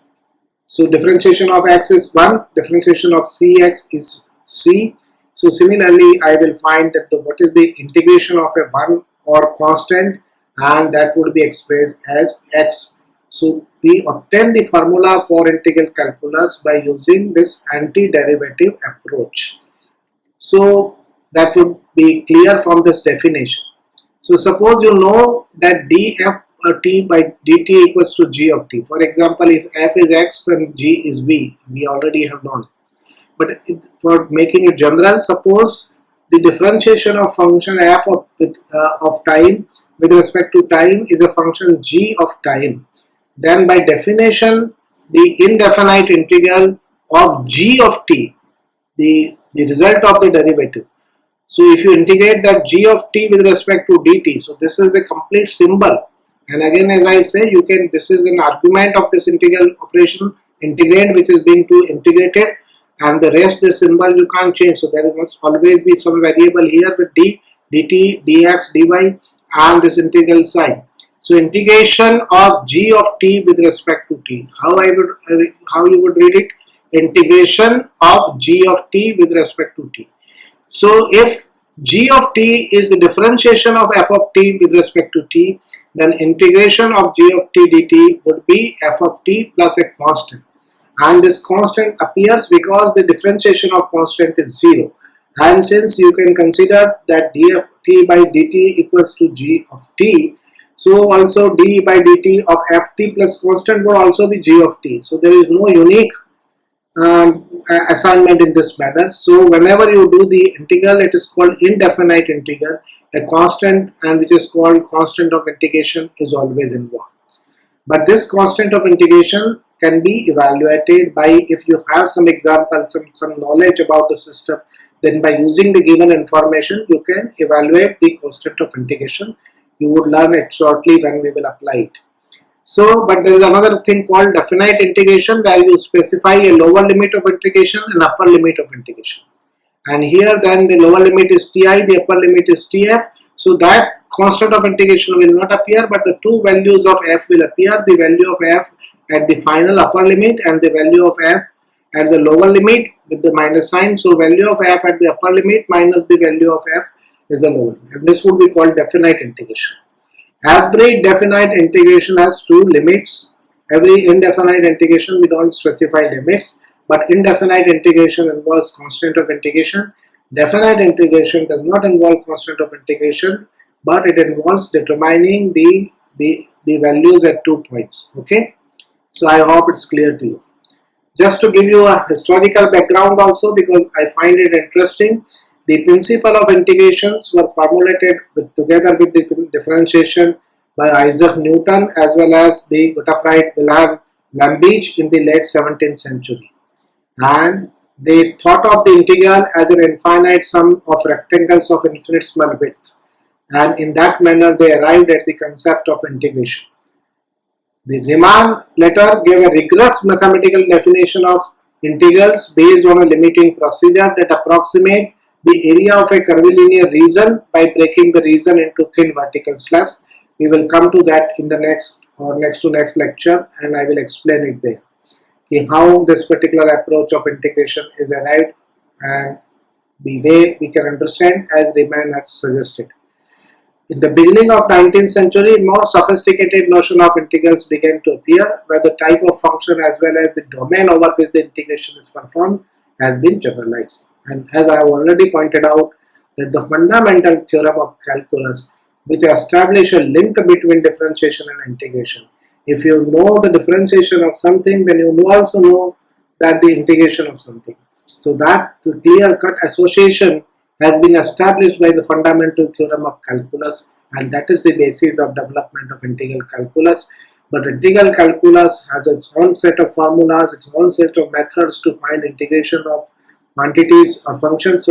S1: So differentiation of x is 1, differentiation of cx is c. So similarly, I will find that what is the integration of a 1 or constant, and that would be expressed as x. So we obtain the formula for integral calculus by using this antiderivative approach. So that would be clear from this definition. So suppose you know that df t by dt equals to g of t. For example, if f is x and g is v, we already have known. But for making it general, suppose the differentiation of function f of time with respect to time is a function g of time, then by definition the indefinite integral of g of t, the result of the derivative. So if you integrate that g of t with respect to dt, so this is a complete symbol. And again, as I say, you can, this is an argument of this integral operation, integrand, which is being integrated, and the rest, the symbol you can't change. So there must always be some variable here with d, dt, dx, dy, and this integral sign. So integration of g of t with respect to t. How you would read it? Integration of g of t with respect to t. So if g of t is the differentiation of f of t with respect to t, then integration of g of t dt would be f of t plus a constant. And this constant appears because the differentiation of constant is 0. And since you can consider that dft by dt equals to g of t, so also d by dt of ft plus constant would also be g of t. So there is no unique assignment in this manner. So whenever you do the integral, it is called indefinite integral. A constant, and which is called constant of integration, is always involved. But this constant of integration can be evaluated by, if you have some example, some knowledge about the system, then by using the given information you can evaluate the constant of integration. You would learn it shortly when we will apply it. So, but there is another thing called definite integration, where you specify a lower limit of integration and upper limit of integration. And here then the lower limit is ti, the upper limit is tf. So that constant of integration will not appear, but the two values of f will appear, the value of f at the final upper limit and the value of f at the lower limit with the minus sign. So value of f at the upper limit minus the value of f is the lower limit. And this would be called definite integration. Every definite integration has two limits. Every indefinite integration, we don't specify limits, but indefinite integration involves constant of integration. Definite integration does not involve constant of integration, but it involves determining the values at 2 points. Okay, so I hope it's clear to you. Just to give you a historical background also, because I find it interesting, the principle of integrations were formulated together with the differentiation by Isaac Newton as well as the Gottfried Wilhelm Lambich in the late 17th century. And they thought of the integral as an infinite sum of rectangles of infinitesimal width. And in that manner they arrived at the concept of integration. The Riemann later gave a rigorous mathematical definition of integrals based on a limiting procedure that approximate the area of a curvilinear region by breaking the region into thin vertical slabs. We will come to that in the next lecture, and I will explain it there. Okay, how this particular approach of integration is arrived and the way we can understand as Riemann has suggested. In the beginning of 19th century, more sophisticated notion of integrals began to appear, where the type of function as well as the domain over which the integration is performed has been generalized. And as I have already pointed out, that the fundamental theorem of calculus, which establishes a link between differentiation and integration. If you know the differentiation of something, then you also know that the integration of something. So that clear-cut association has been established by the fundamental theorem of calculus, and that is the basis of development of integral calculus. But integral calculus has its own set of formulas, its own set of methods to find integration of quantities or functions,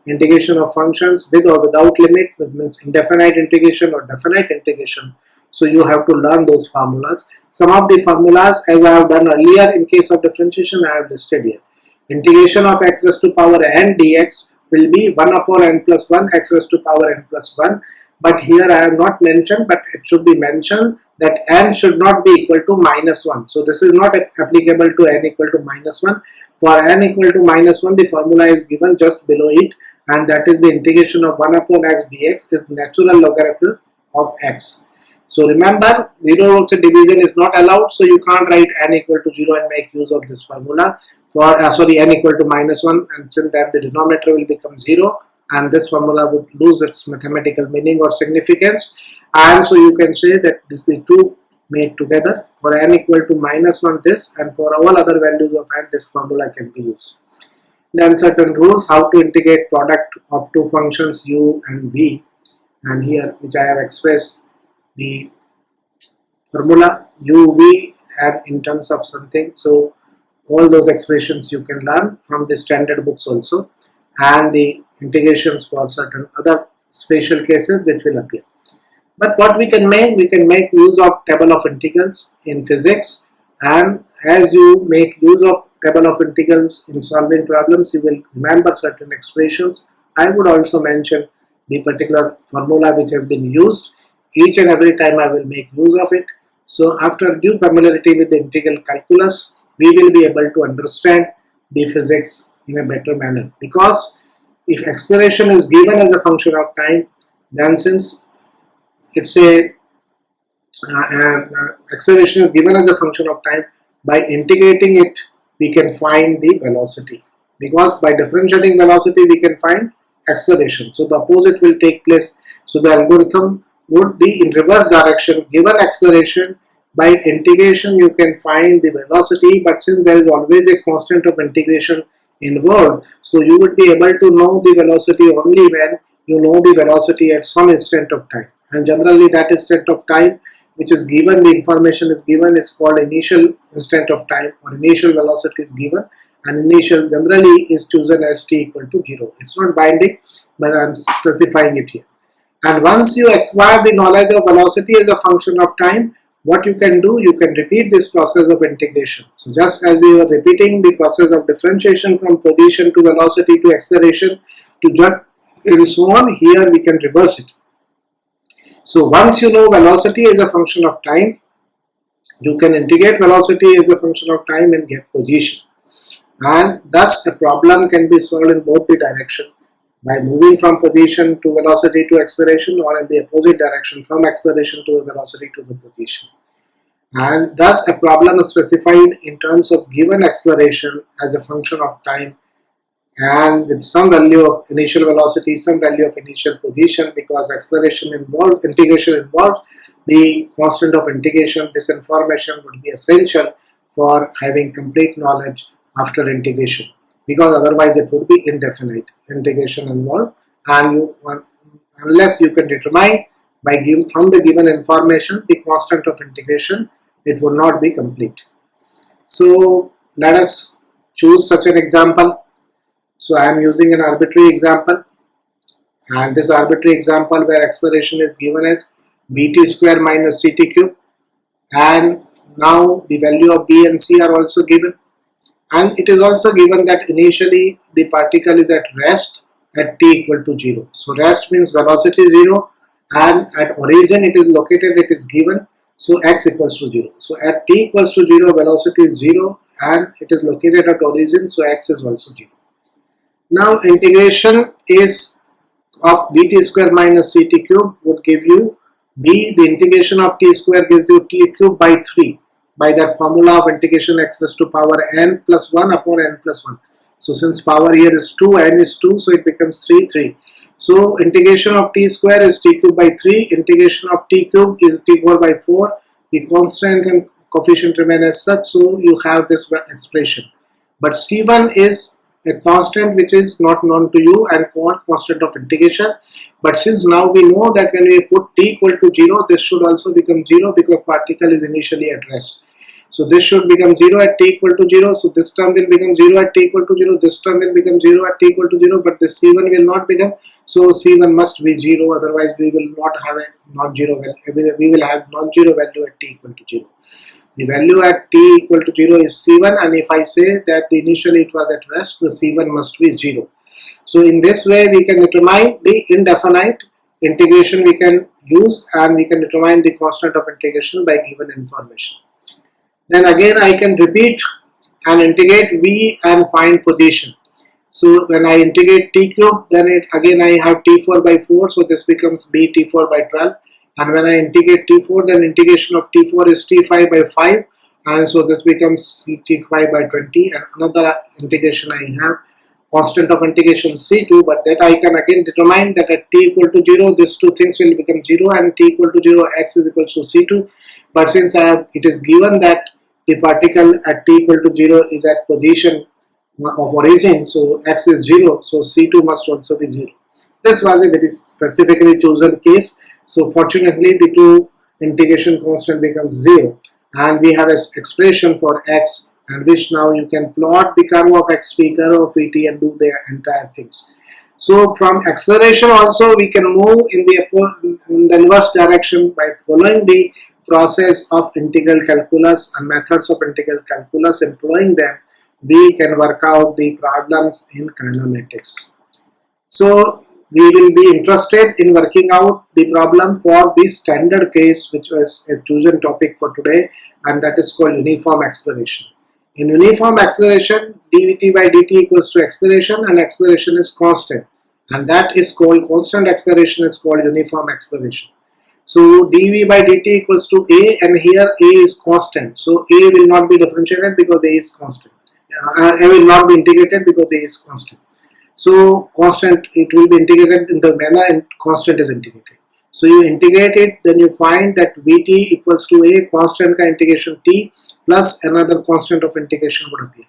S1: integration of functions with or without limit, which means indefinite integration or definite integration. So you have to learn those formulas. Some of the formulas, as I have done earlier in case of differentiation, I have listed here. Integration of x raised to power n dx will be 1 upon n plus 1 x raised to power n plus 1. But here I have not mentioned, but it should be mentioned that n should not be equal to minus 1. So this is not applicable to n equal to minus 1. For n equal to minus 1, the formula is given just below it, and that is the integration of 1 upon x dx is natural logarithm of x. So remember, zero division is not allowed, so you can't write n equal to 0 and make use of this formula. For n equal to minus 1, and since then the denominator will become 0, and this formula would lose its mathematical meaning or significance. And so you can say that this the two made together. For n equal to minus 1 this, and for all other values of n, this formula can be used. Then certain rules how to integrate product of two functions u and v, and here which I have expressed the formula u v and in terms of something. So All those expressions you can learn from the standard books also, and the integrations for certain other special cases which will appear. But what we can make use of table of integrals in physics, and as you make use of table of integrals in solving problems, you will remember certain expressions. I would also mention the particular formula which has been used. Each and every time I will make use of it. So after due familiarity with the integral calculus, we will be able to understand the physics in a better manner. Because if acceleration is given as a function of time, then since it's a acceleration is given as a function of time, by integrating it we can find the velocity, because by differentiating velocity we can find acceleration. So the opposite will take place. So the algorithm would be in reverse direction. Given acceleration, by integration you can find the velocity, but since there is always a constant of integration involved, so you would be able to know the velocity only when you know the velocity at some instant of time. And generally that instant of time which is given, the information is given, is called initial instant of time, or initial velocity is given, and initial generally is chosen as t equal to 0. It's not binding, but I am specifying it here. And once you acquire the knowledge of velocity as a function of time, what you can do, you can repeat this process of integration. So just as we were repeating the process of differentiation from position to velocity to acceleration to jump and so on, here we can reverse it. So once you know velocity as a function of time, you can integrate velocity as a function of time and get position. And thus a problem can be solved in both the direction, by moving from position to velocity to acceleration, or in the opposite direction from acceleration to the velocity to the position. And thus a problem is specified in terms of given acceleration as a function of time, and with some value of initial velocity, some value of initial position, because acceleration involves, integration involves the constant of integration. This information would be essential for having complete knowledge after integration, because otherwise it would be indefinite integration involved, and unless you can determine from the given information the constant of integration, it would not be complete. So let us choose such an example. So I am using an arbitrary example, and this arbitrary example where acceleration is given as bt square minus ct cube, and now the value of b and c are also given, and it is also given that initially the particle is at rest at t equal to 0. So rest means velocity is 0, and at origin it is located, it is given, so x equals to 0. So at t equals to 0 velocity is 0 and it is located at origin, so x is also 0. Now integration is of bt square minus ct cube would give you b, the integration of t square gives you t cube by 3, by that formula of integration x raised to power n plus 1 upon n plus 1. So since power here is 2, n is 2, so it becomes 3. So integration of t square is t cube by 3, integration of t cube is t4 by 4, the constant and coefficient remain as such, so you have this expression. But c1 is a constant which is not known to you and called constant of integration. But since now we know that when we put t equal to 0, this should also become 0 because particle is initially at rest. So this should become 0 at t equal to 0. So this term will become 0 at t equal to 0. This term will become 0 at t equal to 0. But this c1 will not become. So c1 must be 0. Otherwise we will not have a non-zero value. We will have non-zero value at t equal to 0. The value at t equal to 0 is c1, and if I say that initially it was at rest, the c1 must be 0. So in this way we can determine the indefinite integration we can use, and we can determine the constant of integration by given information. Then again I can repeat and integrate v and find position. So when I integrate t cube, then again I have t4 by 4, so this becomes b t4 by 12. And when I integrate t4, then integration of t4 is t5 by 5, and so this becomes t5 by 20. And another integration I have constant of integration c2, but that I can again determine that at t equal to 0 these two things will become 0, and t equal to 0 x is equal to c2. But since it is given that the particle at t equal to 0 is at position of origin, so x is 0, so c2 must also be 0. This was a very specifically chosen case. So fortunately the two integration constant becomes 0, and we have an expression for x and which now you can plot the curve of xt, curve of vt, and do the entire things. So from acceleration also we can move in the inverse direction by following the process of integral calculus and methods of integral calculus. Employing them, we can work out the problems in kinematics. So we will be interested in working out the problem for the standard case, which was a chosen topic for today, and that is called uniform acceleration. In uniform acceleration, dvt by dt equals to acceleration, and acceleration is constant, and that is called constant acceleration is called uniform acceleration. So dv by dt equals to a, and here a is constant, so a will not be differentiated because a is constant. A will not be integrated because a is constant. So constant, it will be integrated in the manner and constant is integrated. So you integrate it, then you find that vt equals to a constant ka integration t plus another constant of integration would appear.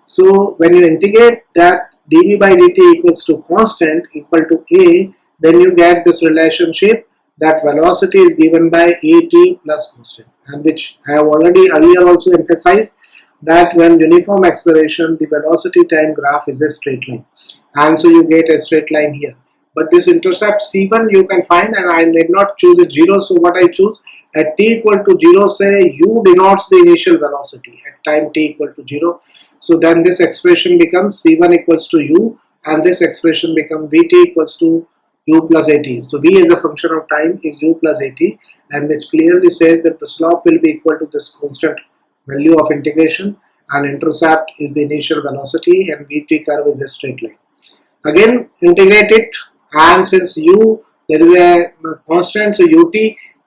S1: So when you integrate that dv by dt equals to constant equal to a, then you get this relationship that velocity is given by at plus constant, and which I have already earlier also emphasized that when uniform acceleration, the velocity time graph is a straight line, and so you get a straight line here. But this intercept c1 you can find, and I did not choose it 0, so what I choose at t equal to 0, say u denotes the initial velocity at time t equal to 0. So then this expression becomes c1 equals to u, and this expression becomes vt equals to u plus at. So v as a function of time is u plus at, and which clearly says that the slope will be equal to this constant value of integration, and intercept is the initial velocity, and vt curve is a straight line. Again integrate it, and since u there is a constant, so ut,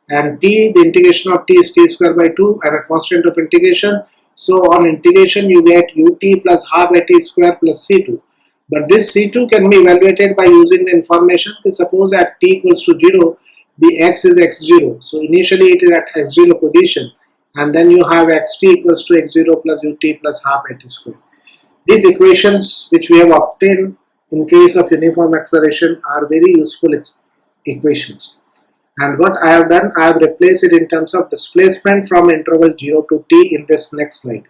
S1: and t, the integration of t is t square by 2 and a constant of integration. So on integration you get ut plus half at square plus c2. But this c2 can be evaluated by using the information. Suppose at t equals to 0, the x is x0. So initially it is at x0 position, and then you have xt equals to x0 plus ut plus half at square. These equations which we have obtained in case of uniform acceleration are very useful equations. And what I have done, I have replaced it in terms of displacement from interval 0 to t in this next slide.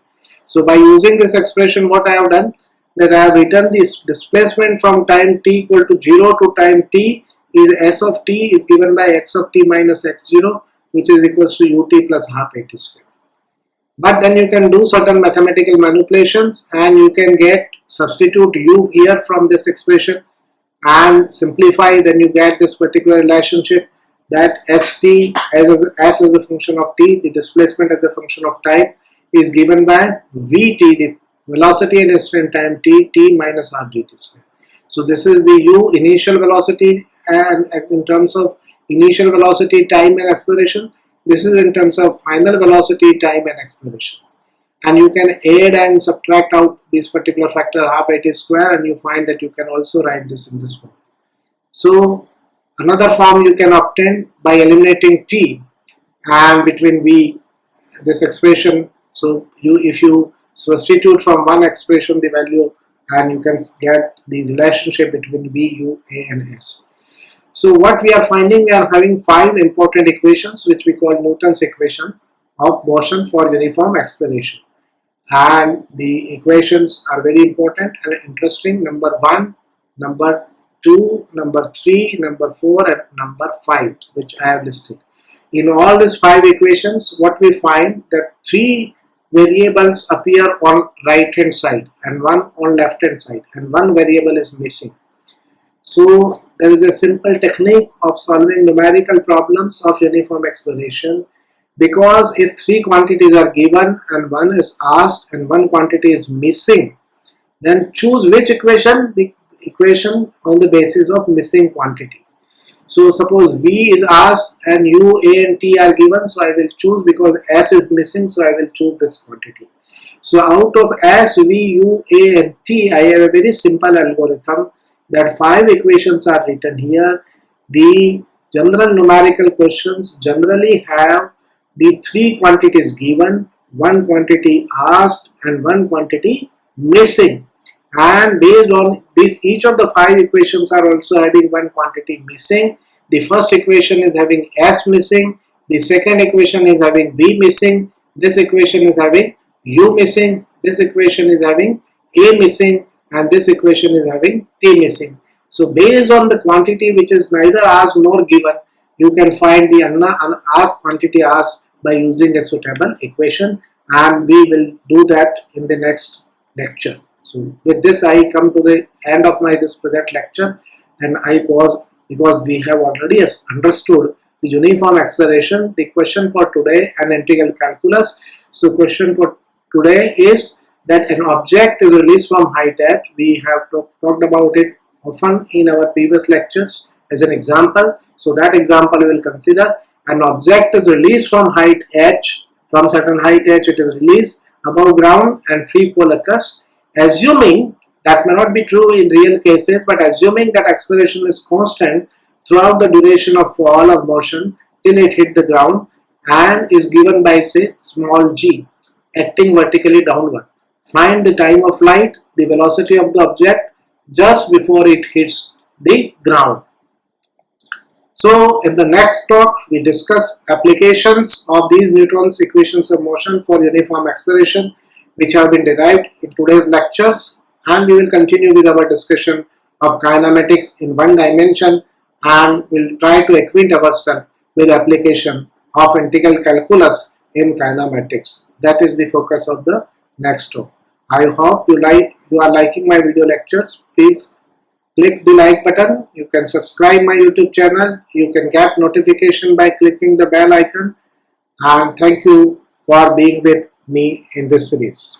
S1: So by using this expression, what I have done, that I have written this displacement from time t equal to 0 to time t is s of t is given by x of t minus x0, which is equals to ut plus half at square. But then you can do certain mathematical manipulations, and you can get substitute u here from this expression and simplify, then you get this particular relationship that st as a function of t, the displacement as a function of time, is given by vt, the velocity at instant time t minus r dt square. So this is the u initial velocity, and in terms of initial velocity, time and acceleration, this is in terms of final velocity, time and acceleration. And you can add and subtract out this particular factor half at square, and you find that you can also write this in this form. So another form you can obtain by eliminating t and between v, this expression. So if you substitute from one expression the value, and you can get the relationship between v, u, a and s. So what we are finding, we are having 5 important equations which we call Newton's equation of motion for uniform acceleration, and the equations are very important and interesting. Number 1, number 2, number 3, number 4 and number 5, which I have listed. In all these 5 equations, what we find that 3 variables appear on right hand side and 1 on left hand side, and 1 variable is missing. So there is a simple technique of solving numerical problems of uniform acceleration, because if 3 quantities are given and 1 is asked and 1 quantity is missing, then choose which equation, the equation on the basis of missing quantity. So suppose v is asked and u, a and t are given, so I will choose, because s is missing, so I will choose this quantity. So out of s, v, u, a and t, I have a very simple algorithm that 5 equations are written here. The general numerical questions generally have the 3 quantities given, 1 quantity asked and 1 quantity missing, and based on this, each of the 5 equations are also having 1 quantity missing. The first equation is having s missing, the second equation is having v missing, this equation is having u missing, this equation is having A missing and this equation is having T missing. So based on the quantity which is neither asked nor given, you can find the unasked quantity asked by using a suitable equation, and we will do that in the next lecture. So with this I come to the end of this project lecture, and I pause because we have already understood the uniform acceleration, the question for today, and integral calculus. So question for today is that an object is released from height h. We have talked about it often in our previous lectures as an example. So that example we will consider. An object is released from height h, from certain height h it is released above ground and free fall occurs. Assuming, that may not be true in real cases, but assuming that acceleration is constant throughout the duration of fall of motion till it hit the ground and is given by, say, small g acting vertically downward. Find the time of flight, the velocity of the object just before it hits the ground. So in the next talk we discuss applications of these Newton's equations of motion for uniform acceleration, which have been derived in today's lectures, and we will continue with our discussion of kinematics in one dimension, and we'll try to acquaint ourselves with application of integral calculus in kinematics. That is the focus of the next talk. I hope you are liking my video lectures. Please click the like button. You can subscribe my YouTube channel. You can get notification by clicking the bell icon. And thank you for being with me in this series.